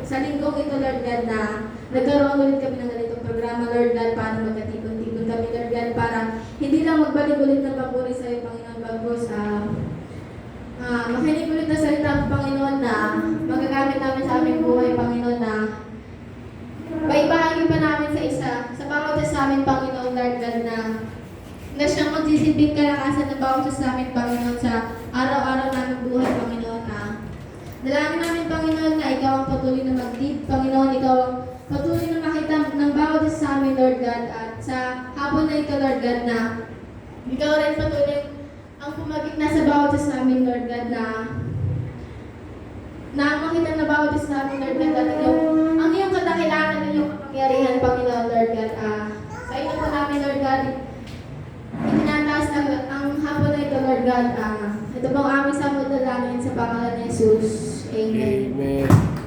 sa linggong ito, Lord God, na nagkaroon ulit kami ng ganitong programa, Lord God, para magkatipon-tipon kami, Lord God, para hindi lang magbalik ulit ng papuri sa iyo, Panginoon, bagos makinig ulit na salita ng Panginoon na magagamit namin sa aming buhay, Panginoon, na maibahagi pa namin sa bawat isa sa amin, Panginoon, Lord God, na siyang magsisilbing kalakasan ng bawat isa sa amin, Panginoon, sa araw-araw namin buhay, Panginoon, na dalangin namin, Panginoon, na ikaw ang patuloy na mag-lead, Panginoon, ikaw ang patuloy na makita ng bawat isa sa amin, Lord God, at sa hapon na ito, Lord God, na ikaw rin patuloy ang pumagitna sa bawat isa sa amin, Lord God, na makita na bawat isa sa amin, Lord God, at ang iyong kadakilanan ng iyong kapangyarihan, Panginoon, Lord God, sa iyo po namin, Lord God, itinataas ang hapon na ito, Lord God, ito po ang aming samod na langin sa pangalan ni Jesus. Amen. Amen.